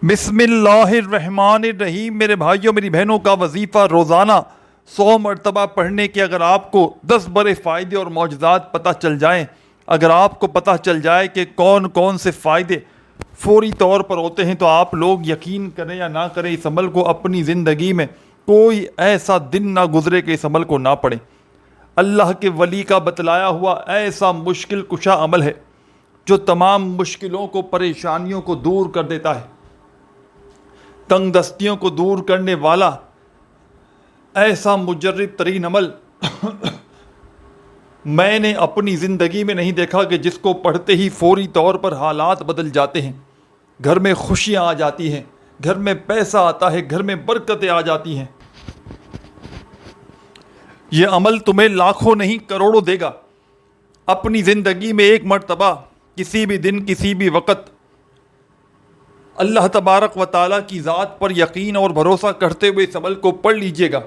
بسم اللہ الرحمن الرحیم۔ میرے بھائیوں میری بہنوں کا وظیفہ روزانہ 100 مرتبہ پڑھنے کے اگر آپ کو 10 بڑے فائدے اور معجزات پتہ چل جائیں، اگر آپ کو پتہ چل جائے کہ کون کون سے فائدے فوری طور پر ہوتے ہیں، تو آپ لوگ یقین کریں یا نہ کریں، اس عمل کو اپنی زندگی میں کوئی ایسا دن نہ گزرے کہ اس عمل کو نہ پڑھیں۔ اللہ کے ولی کا بتلایا ہوا ایسا مشکل کشا عمل ہے جو تمام مشکلوں کو، پریشانیوں کو دور کر دیتا ہے، تنگ دستیوں کو دور کرنے والا ایسا مجرب ترین عمل میں نے اپنی زندگی میں نہیں دیکھا کہ جس کو پڑھتے ہی فوری طور پر حالات بدل جاتے ہیں، گھر میں خوشیاں آ جاتی ہیں، گھر میں پیسہ آتا ہے، گھر میں برکتیں آ جاتی ہیں۔ یہ عمل تمہیں لاکھوں نہیں کروڑوں دے گا۔ اپنی زندگی میں ایک مرتبہ کسی بھی دن کسی بھی وقت اللہ تبارک و تعالیٰ کی ذات پر یقین اور بھروسہ کرتے ہوئے اس عمل کو پڑھ لیجئے گا۔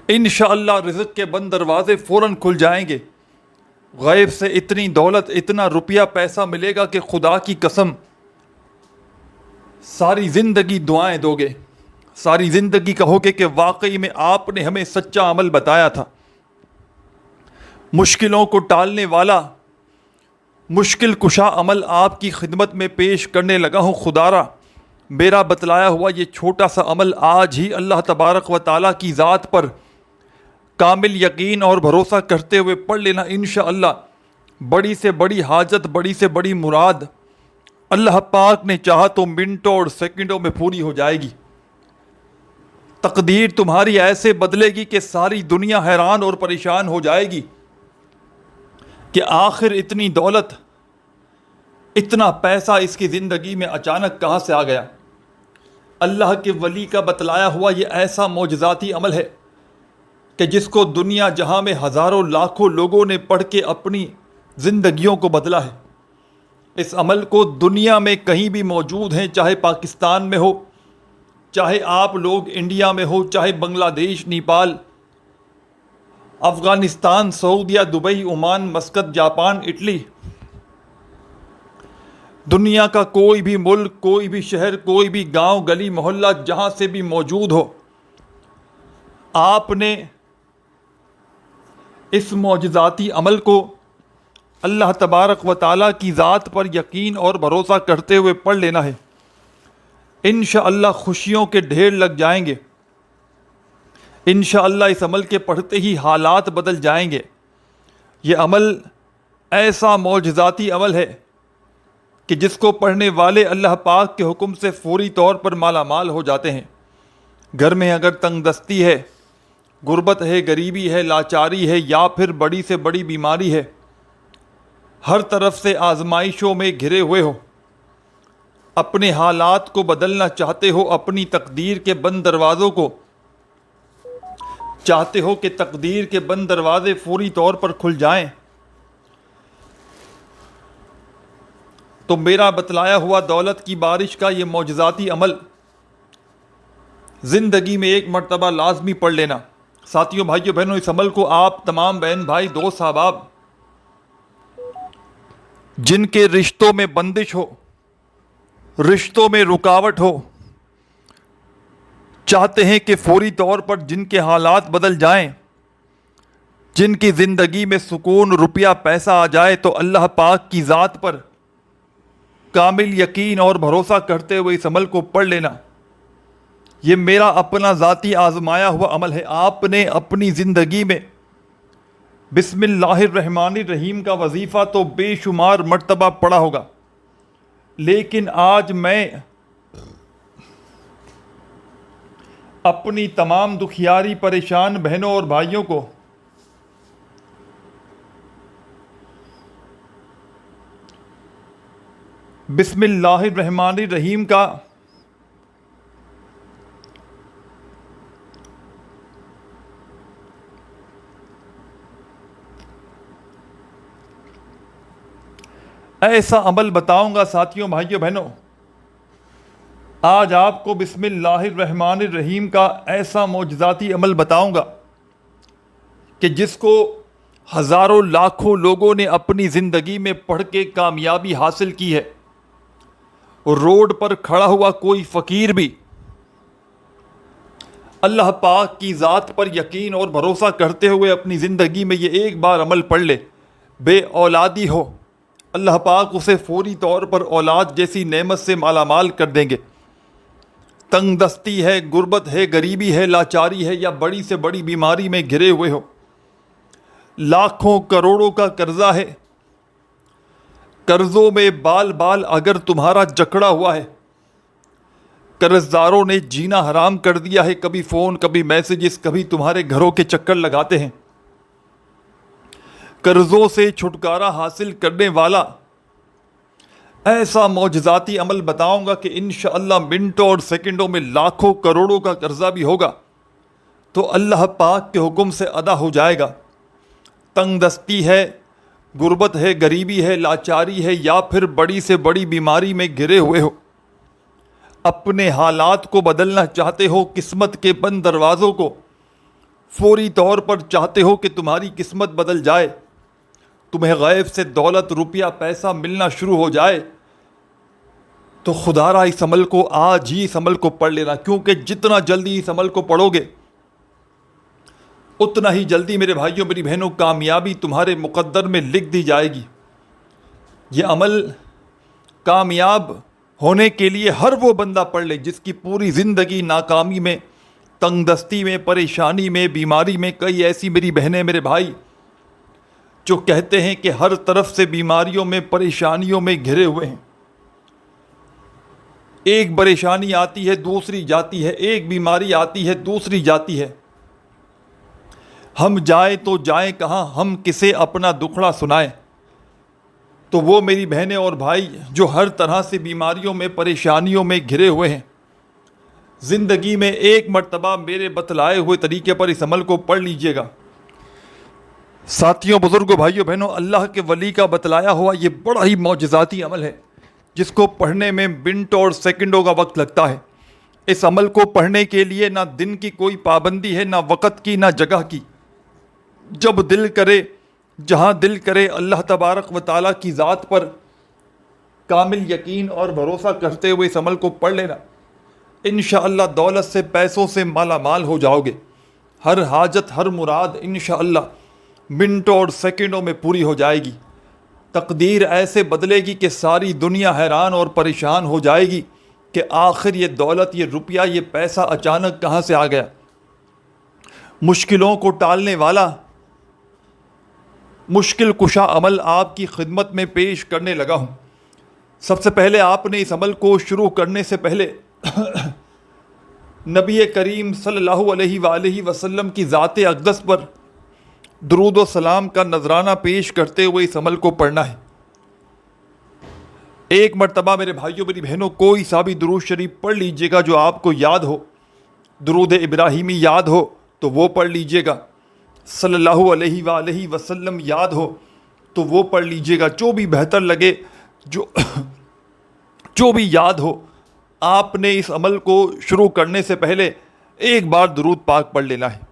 انشاءاللہ رزق کے بند دروازے فوراً کھل جائیں گے، غیب سے اتنی دولت، اتنا روپیہ پیسہ ملے گا کہ خدا کی قسم ساری زندگی دعائیں دو گے، ساری زندگی کہو گے کہ واقعی میں آپ نے ہمیں سچا عمل بتایا تھا۔ مشکلوں کو ٹالنے والا مشکل کشا عمل آپ کی خدمت میں پیش کرنے لگا ہوں۔ خدارا میرا بتلایا ہوا یہ چھوٹا سا عمل آج ہی اللہ تبارک و تعالیٰ کی ذات پر کامل یقین اور بھروسہ کرتے ہوئے پڑھ لینا۔ انشاءاللہ بڑی سے بڑی حاجت، بڑی سے بڑی مراد اللہ پاک نے چاہا تو منٹوں اور سیکنڈوں میں پوری ہو جائے گی۔ تقدیر تمہاری ایسے بدلے گی کہ ساری دنیا حیران اور پریشان ہو جائے گی کہ آخر اتنی دولت، اتنا پیسہ اس کی زندگی میں اچانک کہاں سے آ گیا۔ اللہ کے ولی کا بتلایا ہوا یہ ایسا معجزاتی عمل ہے کہ جس کو دنیا جہاں میں ہزاروں لاکھوں لوگوں نے پڑھ کے اپنی زندگیوں کو بدلا ہے۔ اس عمل کو دنیا میں کہیں بھی موجود ہیں، چاہے پاکستان میں ہو، چاہے آپ لوگ انڈیا میں ہو، چاہے بنگلہ دیش، نیپال، افغانستان، سعودیہ، Dubai, Oman, Muscat, Japan, Italy, دنیا کا کوئی بھی ملک، کوئی بھی شہر، کوئی بھی گاؤں، گلی، محلہ، جہاں سے بھی موجود ہو، آپ نے اس معجزاتی عمل کو اللہ تبارک و تعالیٰ کی ذات پر یقین اور بھروسہ کرتے ہوئے پڑھ لینا ہے۔ انشاءاللہ خوشیوں کے ڈھیر لگ جائیں گے۔ انشاءاللہ اس عمل کے پڑھتے ہی حالات بدل جائیں گے۔ یہ عمل ایسا معجزاتی عمل ہے کہ جس کو پڑھنے والے اللہ پاک کے حکم سے فوری طور پر مالا مال ہو جاتے ہیں۔ گھر میں اگر تنگ دستی ہے، غربت ہے، غریبی ہے، لاچاری ہے، یا پھر بڑی سے بڑی بیماری ہے، ہر طرف سے آزمائشوں میں گھرے ہوئے ہو، اپنے حالات کو بدلنا چاہتے ہو، اپنی تقدیر کے بند دروازوں کو چاہتے ہو کہ تقدیر کے بند دروازے فوری طور پر کھل جائیں، تو میرا بتلایا ہوا دولت کی بارش کا یہ معجزاتی عمل زندگی میں ایک مرتبہ لازمی پڑھ لینا۔ ساتھیوں، بھائیوں، بہنوں، اس عمل کو آپ تمام بہن بھائی، دوست، احباب جن کے رشتوں میں بندش ہو، رشتوں میں رکاوٹ ہو، چاہتے ہیں کہ فوری طور پر جن کے حالات بدل جائیں، جن کی زندگی میں سکون، روپیہ پیسہ آ جائے، تو اللہ پاک کی ذات پر کامل یقین اور بھروسہ کرتے ہوئے اس عمل کو پڑھ لینا۔ یہ میرا اپنا ذاتی آزمایا ہوا عمل ہے۔ آپ نے اپنی زندگی میں بسم اللہ الرحمن الرحیم کا وظیفہ تو بے شمار مرتبہ پڑھا ہوگا، لیکن آج میں اپنی تمام دکھیاری پریشان بہنوں اور بھائیوں کو بسم اللہ الرحمن الرحیم کا ایسا عمل بتاؤں گا۔ ساتھیوں، بھائیوں، بہنوں، آج آپ کو بسم اللہ الرحمن الرحیم کا ایسا معجزاتی عمل بتاؤں گا کہ جس کو ہزاروں لاکھوں لوگوں نے اپنی زندگی میں پڑھ کے کامیابی حاصل کی ہے۔ روڈ پر کھڑا ہوا کوئی فقیر بھی اللہ پاک کی ذات پر یقین اور بھروسہ کرتے ہوئے اپنی زندگی میں یہ ایک بار عمل پڑھ لے، بے اولادی ہو، اللہ پاک اسے فوری طور پر اولاد جیسی نعمت سے مالا مال کر دیں گے۔ تنگ دستی ہے، غربت ہے، غریبی ہے، لاچاری ہے، یا بڑی سے بڑی بیماری میں گھرے ہوئے ہو، لاکھوں کروڑوں کا قرضہ ہے، قرضوں میں بال بال اگر تمہارا جکڑا ہوا ہے، قرض داروں نے جینا حرام کر دیا ہے، کبھی فون، کبھی میسیجز، کبھی تمہارے گھروں کے چکر لگاتے ہیں، قرضوں سے چھٹکارا حاصل کرنے والا ایسا معجزاتی عمل بتاؤں گا کہ انشاءاللہ منٹوں اور سیکنڈوں میں لاکھوں کروڑوں کا قرضہ بھی ہوگا تو اللہ پاک کے حکم سے ادا ہو جائے گا۔ تنگ دستی ہے، غربت ہے، غریبی ہے، لاچاری ہے، یا پھر بڑی سے بڑی بیماری میں گھرے ہوئے ہو، اپنے حالات کو بدلنا چاہتے ہو، قسمت کے بند دروازوں کو فوری طور پر چاہتے ہو کہ تمہاری قسمت بدل جائے، تمہیں غیب سے دولت، روپیہ، پیسہ ملنا شروع ہو جائے، تو خدا را اس عمل کو آج ہی اس عمل کو پڑھ لینا، کیونکہ جتنا جلدی اس عمل کو پڑھو گے اتنا ہی جلدی میرے بھائیوں، میری بہنوں، کامیابی تمہارے مقدر میں لکھ دی جائے گی۔ یہ عمل کامیاب ہونے کے لیے ہر وہ بندہ پڑھ لے جس کی پوری زندگی ناکامی میں، تنگ دستی میں، پریشانی میں، بیماری میں۔ کئی ایسی میری بہنیں، میرے بھائی جو کہتے ہیں کہ ہر طرف سے بیماریوں میں، پریشانیوں میں گھرے ہوئے ہیں، ایک پریشانی آتی ہے دوسری جاتی ہے، ایک بیماری آتی ہے دوسری جاتی ہے، ہم جائیں تو جائیں کہاں، ہم کسے اپنا دکھڑا سنائیں۔ تو وہ میری بہنیں اور بھائی جو ہر طرح سے بیماریوں میں، پریشانیوں میں گھرے ہوئے ہیں، زندگی میں ایک مرتبہ میرے بتلائے ہوئے طریقے پر اس عمل کو پڑھ لیجئے گا۔ ساتھیوں، بزرگوں، بھائیوں، بہنوں، اللہ کے ولی کا بتلایا ہوا یہ بڑا ہی معجزاتی عمل ہے جس کو پڑھنے میں منٹوں اور سیکنڈوں کا وقت لگتا ہے۔ اس عمل کو پڑھنے کے لیے نہ دن کی کوئی پابندی ہے، نہ وقت کی، نہ جگہ کی۔ جب دل کرے، جہاں دل کرے، اللہ تبارک و تعالیٰ کی ذات پر کامل یقین اور بھروسہ کرتے ہوئے اس عمل کو پڑھ لینا، انشاءاللہ دولت سے، پیسوں سے مالا مال ہو جاؤ گے۔ ہر حاجت، ہر مراد انشاءاللہ منٹوں اور سیکنڈوں میں پوری ہو جائے گی۔ تقدیر ایسے بدلے گی کہ ساری دنیا حیران اور پریشان ہو جائے گی کہ آخر یہ دولت، یہ روپیہ، یہ پیسہ اچانک کہاں سے آ گیا۔ مشکلوں کو ٹالنے والا مشکل کشا عمل آپ کی خدمت میں پیش کرنے لگا ہوں۔ سب سے پہلے آپ نے اس عمل کو شروع کرنے سے پہلے نبی کریم صلی اللہ علیہ وآلہ وسلم کی ذات اقدس پر درود و سلام کا نذرانہ پیش کرتے ہوئے اس عمل کو پڑھنا ہے۔ ایک مرتبہ میرے بھائیوں، میری بہنوں، کوئی سا بھی درود شریف پڑھ لیجئے گا جو آپ کو یاد ہو۔ درود ابراہیمی یاد ہو تو وہ پڑھ لیجئے گا، صلی اللہ علیہ وآلہ وسلم یاد ہو تو وہ پڑھ لیجئے گا، جو بھی بہتر لگے، جو بھی یاد ہو۔ آپ نے اس عمل کو شروع کرنے سے پہلے ایک بار درود پاک پڑھ لینا ہے۔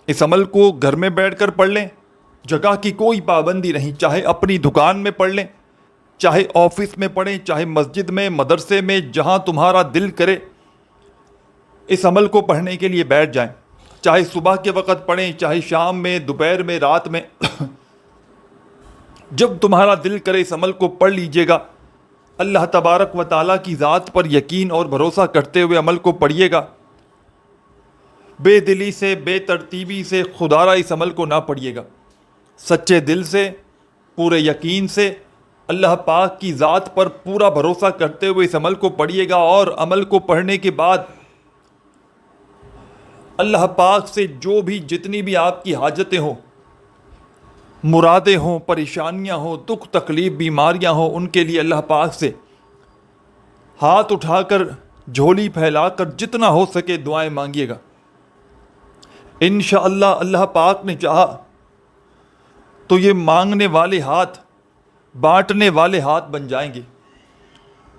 اس عمل کو گھر میں بیٹھ کر پڑھ لیں، جگہ کی کوئی پابندی نہیں، چاہے اپنی دکان میں پڑھ لیں، چاہے آفس میں پڑھیں، چاہے مسجد میں، مدرسے میں، جہاں تمہارا دل کرے اس عمل کو پڑھنے کے لیے بیٹھ جائیں۔ چاہے صبح کے وقت پڑھیں، چاہے شام میں، دوپہر میں، رات میں، جب تمہارا دل کرے اس عمل کو پڑھ لیجئے گا۔ اللہ تبارک و تعالیٰ کی ذات پر یقین اور بھروسہ کرتے ہوئے عمل کو پڑھیے گا۔ بے دلی سے، بے ترتیبی سے خدا را اس عمل کو نہ پڑھیے گا، سچے دل سے، پورے یقین سے، اللہ پاک کی ذات پر پورا بھروسہ کرتے ہوئے اس عمل کو پڑھیے گا۔ اور عمل کو پڑھنے کے بعد اللہ پاک سے جو بھی، جتنی بھی آپ کی حاجتیں ہوں، مرادیں ہوں، پریشانیاں ہوں، دکھ تکلیف، بیماریاں ہوں، ان کے لیے اللہ پاک سے ہاتھ اٹھا کر، جھولی پھیلا کر جتنا ہو سکے دعائیں مانگیے گا۔ انشاءاللہ اللہ پاک نے چاہا تو یہ مانگنے والے ہاتھ بانٹنے والے ہاتھ بن جائیں گے۔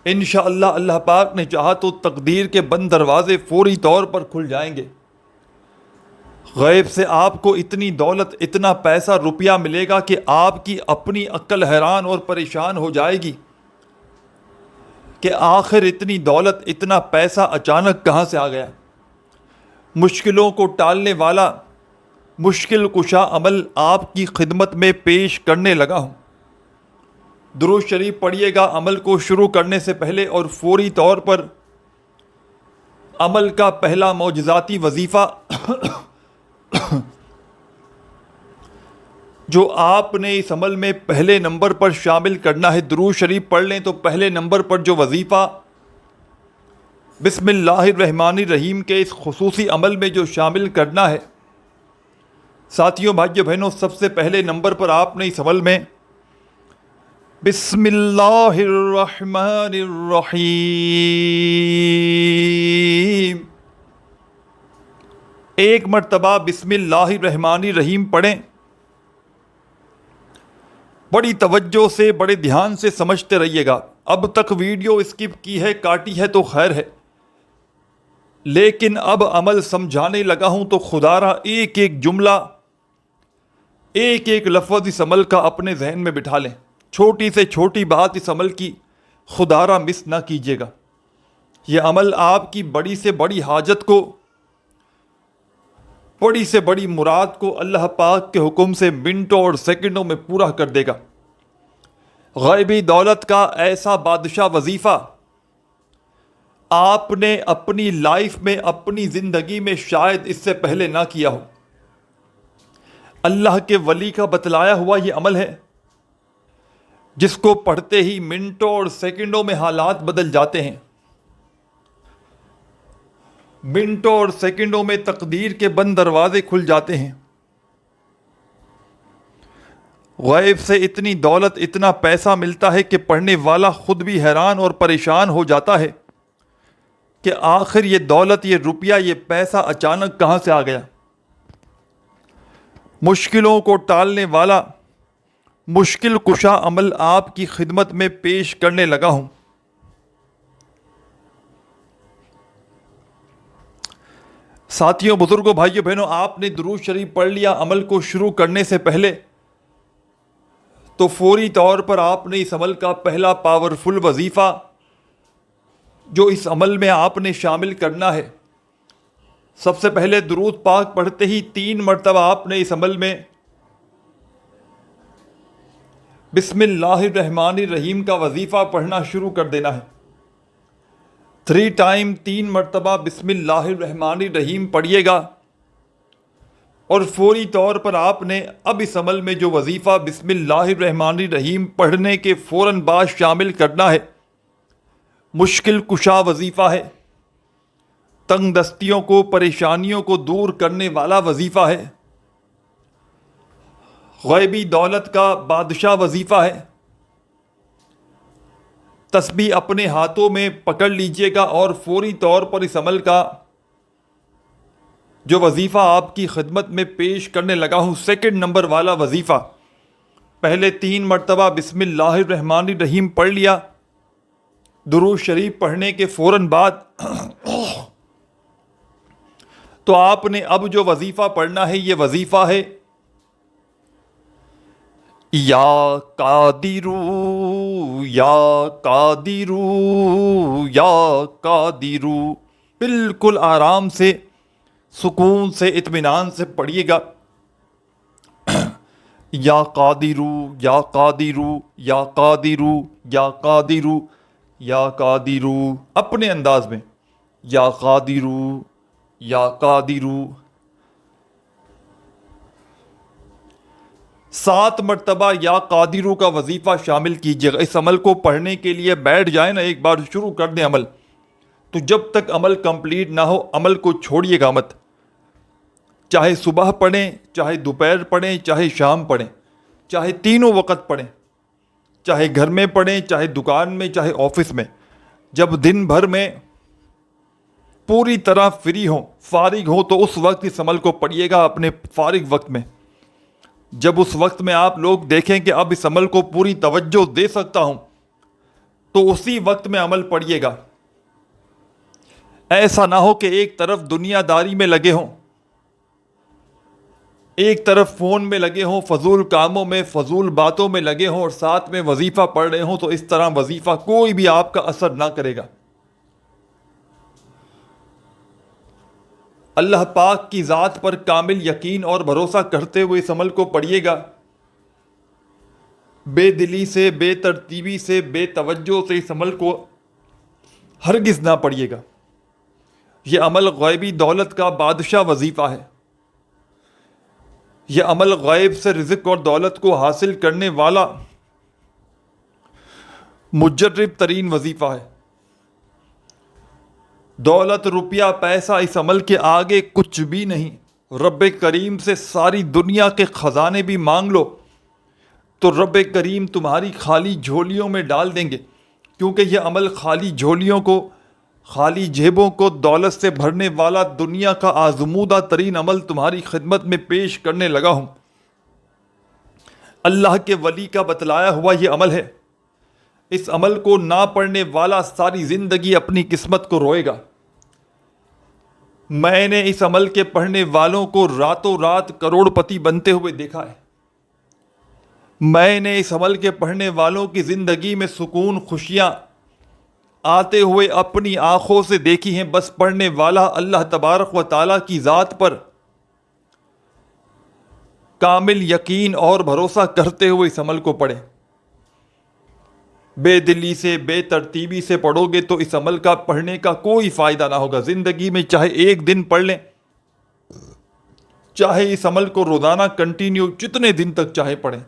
انشاءاللہ اللہ پاک نے چاہا تو تقدیر کے بند دروازے فوری طور پر کھل جائیں گے۔ غیب سے آپ کو اتنی دولت، اتنا پیسہ، روپیہ ملے گا کہ آپ کی اپنی عقل حیران اور پریشان ہو جائے گی کہ آخر اتنی دولت اتنا پیسہ اچانک کہاں سے آ گیا. مشکلوں کو ٹالنے والا مشکل کشا عمل آپ کی خدمت میں پیش کرنے لگا ہوں. درود شریف پڑھیے گا عمل کو شروع کرنے سے پہلے اور فوری طور پر عمل کا پہلا معجزاتی وظیفہ جو آپ نے اس عمل میں پہلے نمبر پر شامل کرنا ہے. درود شریف پڑھ لیں تو پہلے نمبر پر جو وظیفہ بسم اللہ الرحمن الرحیم کے اس خصوصی عمل میں جو شامل کرنا ہے، ساتھیوں بھائیو بہنوں، سب سے پہلے نمبر پر آپ نے اس عمل میں بسم اللہ الرحمن الرحیم ایک مرتبہ بسم اللہ الرحمن الرحیم پڑھیں. بڑی توجہ سے بڑے دھیان سے سمجھتے رہیے گا. اب تک ویڈیو اسکپ کی ہے، کاٹی ہے تو خیر ہے، لیکن اب عمل سمجھانے لگا ہوں تو خدا را ایک ایک جملہ، ایک ایک لفظ اس عمل کا اپنے ذہن میں بٹھا لیں. چھوٹی سے چھوٹی بات اس عمل کی خدا را مس نہ کیجیے گا. یہ عمل آپ کی بڑی سے بڑی حاجت کو، بڑی سے بڑی مراد کو اللہ پاک کے حکم سے منٹوں اور سیکنڈوں میں پورا کر دے گا. غیبی دولت کا ایسا بادشاہ وظیفہ آپ نے اپنی لائف میں، اپنی زندگی میں شاید اس سے پہلے نہ کیا ہو. اللہ کے ولی کا بتلایا ہوا یہ عمل ہے جس کو پڑھتے ہی منٹوں اور سیکنڈوں میں حالات بدل جاتے ہیں. منٹوں اور سیکنڈوں میں تقدیر کے بند دروازے کھل جاتے ہیں. غیب سے اتنی دولت، اتنا پیسہ ملتا ہے کہ پڑھنے والا خود بھی حیران اور پریشان ہو جاتا ہے کہ آخر یہ دولت، یہ روپیہ، یہ پیسہ اچانک کہاں سے آ گیا. مشکلوں کو ٹالنے والا مشکل کشا عمل آپ کی خدمت میں پیش کرنے لگا ہوں. ساتھیوں، بزرگوں، بھائیوں، بہنوں، آپ نے درود شریف پڑھ لیا عمل کو شروع کرنے سے پہلے تو فوری طور پر آپ نے اس عمل کا پہلا پاورفل وظیفہ جو اس عمل میں آپ نے شامل کرنا ہے، سب سے پہلے درود پاک پڑھتے ہی 3 مرتبہ آپ نے اس عمل میں بسم اللہ الرحمن الرحیم کا وظیفہ پڑھنا شروع کر دینا ہے. 3 ٹائم 3 مرتبہ بسم اللہ الرحمن الرحیم پڑھیے گا اور فوری طور پر آپ نے اب اس عمل میں جو وظیفہ بسم اللہ الرحمن الرحیم پڑھنے کے فوراً بعد شامل کرنا ہے، مشکل کشا وظیفہ ہے، تنگ دستیوں کو، پریشانیوں کو دور کرنے والا وظیفہ ہے، غیبی دولت کا بادشاہ وظیفہ ہے. تسبیح اپنے ہاتھوں میں پکڑ لیجئے گا اور فوری طور پر اس عمل کا جو وظیفہ آپ کی خدمت میں پیش کرنے لگا ہوں، سیکنڈ نمبر والا وظیفہ، پہلے 3 مرتبہ بسم اللہ الرحمن الرحیم پڑھ لیا. درود شریف پڑھنے کے فوراً بعد تو آپ نے اب جو وظیفہ پڑھنا ہے، یہ وظیفہ ہے یا قادرو یا قادرو یا قادرو. بالکل آرام سے، سکون سے، اطمینان سے پڑھیے گا. یا قادرو یا قادرو یا قادرو یا قادرو یا قادرو، اپنے انداز میں، یا قادرو یا قادرو. 7 مرتبہ یا قادرو کا وظیفہ شامل کیجیے گا. اس عمل کو پڑھنے کے لیے بیٹھ جائیں نا، ایک بار شروع کر دیں عمل، تو جب تک عمل کمپلیٹ نہ ہو عمل کو چھوڑیے گا مت. چاہے صبح پڑھیں، چاہے دوپہر پڑھیں، چاہے شام پڑھیں، چاہے تینوں وقت پڑھیں، چاہے گھر میں پڑھیں، چاہے دکان میں، چاہے آفس میں. جب دن بھر میں پوری طرح فری ہوں، فارغ ہوں، تو اس وقت اس عمل کو پڑھیے گا اپنے فارغ وقت میں. جب اس وقت میں آپ لوگ دیکھیں کہ اب اس عمل کو پوری توجہ دے سکتا ہوں تو اسی وقت میں عمل پڑھیے گا. ایسا نہ ہو کہ ایک طرف دنیا داری میں لگے ہوں ایک طرف فون میں لگے ہوں، فضول کاموں میں، فضول باتوں میں لگے ہوں، اور ساتھ میں وظیفہ پڑھ رہے ہوں، تو اس طرح وظیفہ کوئی بھی آپ کا اثر نہ کرے گا۔ اللہ پاک کی ذات پر کامل یقین اور بھروسہ کرتے ہوئے اس عمل کو پڑھیے گا۔ بے دلی سے، بے ترتیبی سے، بے توجہ سے اس عمل کو ہرگز نہ پڑھیے گا۔ یہ عمل غیبی دولت کا بادشاہ وظیفہ ہے۔ یہ عمل غیب سے رزق اور دولت کو حاصل کرنے والا مجرب ترین وظیفہ ہے۔ دولت، روپیہ، پیسہ اس عمل کے آگے کچھ بھی نہیں۔ رب کریم سے ساری دنیا کے خزانے بھی مانگ لو تو رب کریم تمہاری خالی جھولیوں میں ڈال دیں گے، کیونکہ یہ عمل خالی جھولیوں کو، خالی جیبوں کو دولت سے بھرنے والا دنیا کا آزمودہ ترین عمل تمہاری خدمت میں پیش کرنے لگا ہوں۔ اللہ کے ولی کا بتلایا ہوا یہ عمل ہے۔ اس عمل کو نہ پڑھنے والا ساری زندگی اپنی قسمت کو روئے گا۔ میں نے اس عمل کے پڑھنے والوں کو راتوں رات کروڑ پتی بنتے ہوئے دیکھا ہے۔ میں نے اس عمل کے پڑھنے والوں کی زندگی میں سکون، خوشیاں آتے ہوئے اپنی آنکھوں سے دیکھی ہیں۔ بس پڑھنے والا اللہ تبارک و تعالیٰ کی ذات پر کامل یقین اور بھروسہ کرتے ہوئے اس عمل کو پڑھیں۔ بے دلی سے، بے ترتیبی سے پڑھو گے تو اس عمل کا پڑھنے کا کوئی فائدہ نہ ہوگا۔ زندگی میں چاہے ایک دن پڑھ لیں، چاہے اس عمل کو روزانہ کنٹینیو جتنے دن تک چاہے پڑھیں۔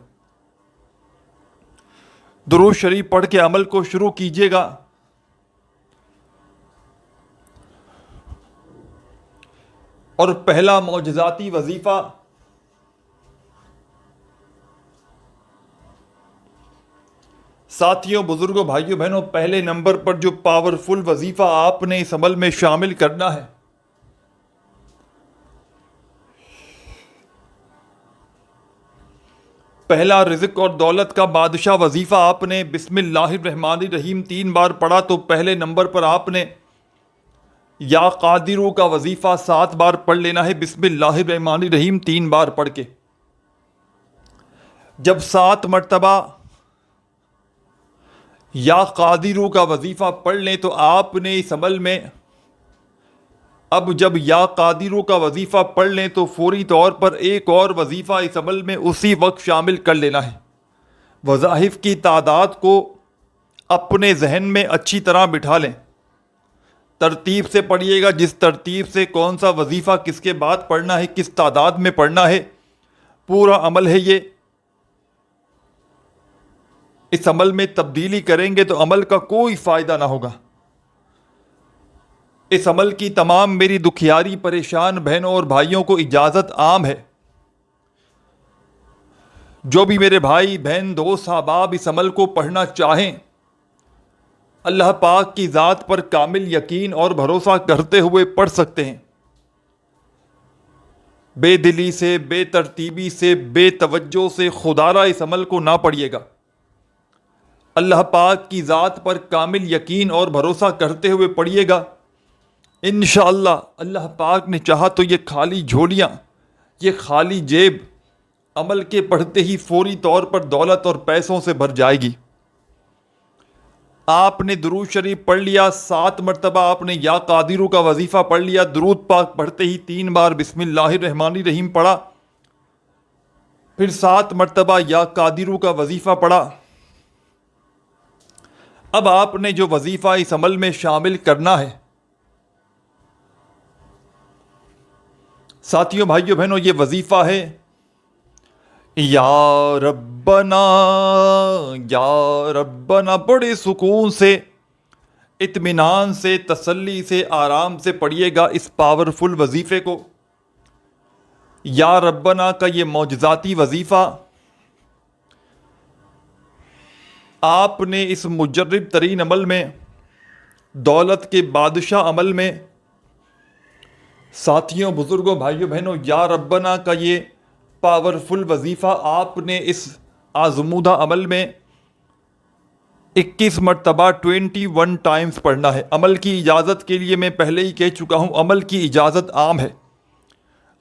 درود شریف پڑھ کے عمل کو شروع کیجیے گا۔ اور پہلا معجزاتی وظیفہ ساتھیوں، بزرگوں، بھائیوں، بہنوں، پہلے نمبر پر جو پاورفل وظیفہ آپ نے اس عمل میں شامل کرنا ہے، پہلا رزق اور دولت کا بادشاہ وظیفہ آپ نے بسم اللہ الرحمن الرحیم 3 بار پڑھا، تو پہلے نمبر پر آپ نے یا قادرو کا وظیفہ 7 بار پڑھ لینا ہے، بسم اللہ الرحمن الرحیم 3 بار پڑھ کے۔ جب 7 مرتبہ یا قادرو کا وظیفہ پڑھ لیں تو آپ نے اس عمل میں، اب جب یا قادرو کا وظیفہ پڑھ لیں تو فوری طور پر ایک اور وظیفہ اس عمل میں اسی وقت شامل کر لینا ہے۔ وظائف کی تعداد کو اپنے ذہن میں اچھی طرح بٹھا لیں، ترتیب سے پڑھیے گا، جس ترتیب سے کون سا وظیفہ کس کے بعد پڑھنا ہے، کس تعداد میں پڑھنا ہے، پورا عمل ہے یہ۔ اس عمل میں تبدیلی کریں گے تو عمل کا کوئی فائدہ نہ ہوگا۔ اس عمل کی تمام میری دکھیاری پریشان بہنوں اور بھائیوں کو اجازت عام ہے۔ جو بھی میرے بھائی، بہن، دوست، احباب اس عمل کو پڑھنا چاہیں، اللہ پاک کی ذات پر کامل یقین اور بھروسہ کرتے ہوئے پڑھ سکتے ہیں۔ بے دلی سے، بے ترتیبی سے، بے توجہ سے خدارہ اس عمل کو نہ پڑھیے گا۔ اللہ پاک کی ذات پر کامل یقین اور بھروسہ کرتے ہوئے پڑھیے گا۔ انشاءاللہ اللہ پاک نے چاہا تو یہ خالی جھولیاں، یہ خالی جیب عمل کے پڑھتے ہی فوری طور پر دولت اور پیسوں سے بھر جائے گی۔ آپ نے درود شریف پڑھ لیا 7 مرتبہ، آپ نے یا قادرو کا وظیفہ پڑھ لیا، درود پاک پڑھتے ہی 3 بار بسم اللہ الرحمن الرحیم پڑھا، پھر 7 مرتبہ یا قادرو کا وظیفہ پڑھا۔ اب آپ نے جو وظیفہ اس عمل میں شامل کرنا ہے، ساتھیوں، بھائیوں، بہنوں، یہ وظیفہ ہے یا ربنا یا ربنا۔ بڑے سکون سے، اطمینان سے، تسلی سے، آرام سے پڑھیے گا اس پاورفل وظیفے کو۔ یا ربنا کا یہ معجزاتی وظیفہ آپ نے اس مجرب ترین عمل میں، دولت کے بادشاہ عمل میں، ساتھیوں، بزرگوں، بھائیوں، بہنوں، یا ربنا کا یہ پاورفل وظیفہ آپ نے اس آزمودہ عمل میں 21 مرتبہ 21 ٹائمز پڑھنا ہے۔ عمل کی اجازت کے لیے میں پہلے ہی کہہ چکا ہوں، عمل کی اجازت عام ہے۔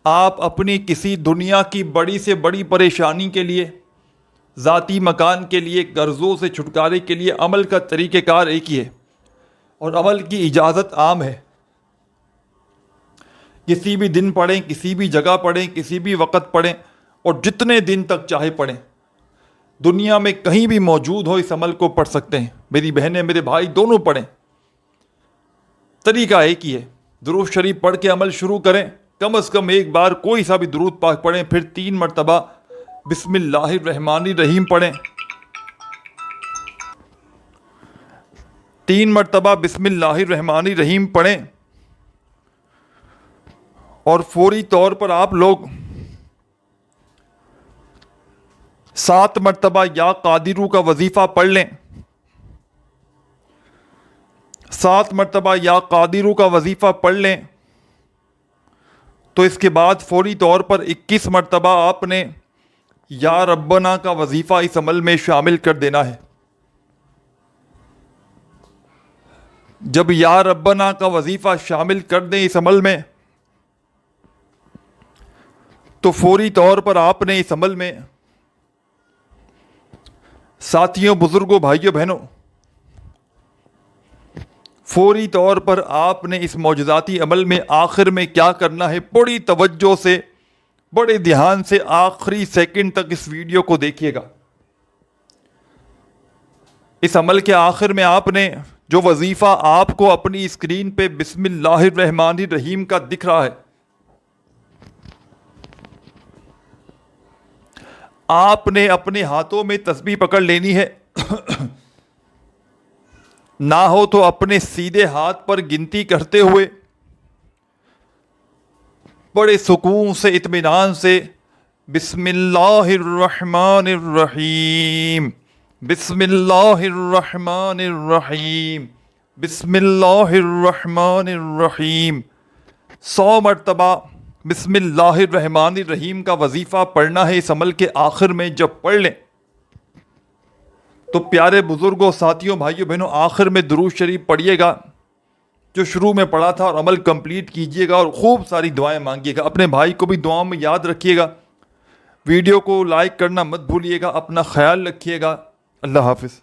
آپ اپنی کسی دنیا کی بڑی سے بڑی پریشانی کے لیے، ذاتی مکان کے لیے، قرضوں سے چھٹکارے کے لیے عمل کا طریقہ کار ایک ہی ہے، اور عمل کی اجازت عام ہے۔ کسی بھی دن پڑھیں، کسی بھی جگہ پڑھیں، کسی بھی وقت پڑھیں، اور جتنے دن تک چاہے پڑھیں، دنیا میں کہیں بھی موجود ہو اس عمل کو پڑھ سکتے ہیں۔ میری بہنیں، میرے بھائی، دونوں پڑھیں، طریقہ ایک ہی ہے۔ درود شریف پڑھ کے عمل شروع کریں، کم از کم ایک بار کوئی سا بھی درود پاک پڑھیں، پھر 3 مرتبہ بسم اللہ الرحمن الرحیم پڑھیں، 3 مرتبہ بسم اللہ الرحمن الرحیم پڑھیں، اور فوری طور پر آپ لوگ 7 مرتبہ یا قادرو کا وظیفہ پڑھ لیں، 7 مرتبہ یا قادرو کا وظیفہ پڑھ لیں، تو اس کے بعد فوری طور پر 21 مرتبہ آپ نے یا ربنا کا وظیفہ اس عمل میں شامل کر دینا ہے۔ جب یا ربنا کا وظیفہ شامل کر دیں اس عمل میں، تو فوری طور پر آپ نے اس عمل میں، ساتھیوں، بزرگوں، بھائیوں، بہنوں، فوری طور پر آپ نے اس معجزاتی عمل میں آخر میں کیا کرنا ہے، بڑی توجہ سے، بڑے دھیان سے آخری سیکنڈ تک اس ویڈیو کو دیکھیے گا۔ اس عمل کے آخر میں آپ نے جو وظیفہ آپ کو اپنی اسکرین پہ بسم اللہ الرحمن الرحیم کا دکھ رہا ہے، آپ نے اپنے ہاتھوں میں تسبیح پکڑ لینی ہے، نہ ہو تو اپنے سیدھے ہاتھ پر گنتی کرتے ہوئے بڑے سکون سے، اطمینان سے بسم اللہ الرحمن الرحیم، بسم اللہ الرحمن الرحیم، بسم اللہ الرحمن الرحیم 100 مرتبہ بسم اللہ الرحمن الرحیم کا وظیفہ پڑھنا ہے اس عمل کے آخر میں۔ جب پڑھ لیں تو پیارے بزرگوں، ساتھیوں، بھائیوں، بہنوں، آخر میں درود شریف پڑھیے گا جو شروع میں پڑھا تھا، اور عمل کمپلیٹ کیجیے گا، اور خوب ساری دعائیں مانگیے گا۔ اپنے بھائی کو بھی دعاؤں میں یاد رکھیے گا۔ ویڈیو کو لائک کرنا مت بھولیے گا۔ اپنا خیال رکھیے گا۔ اللہ حافظ۔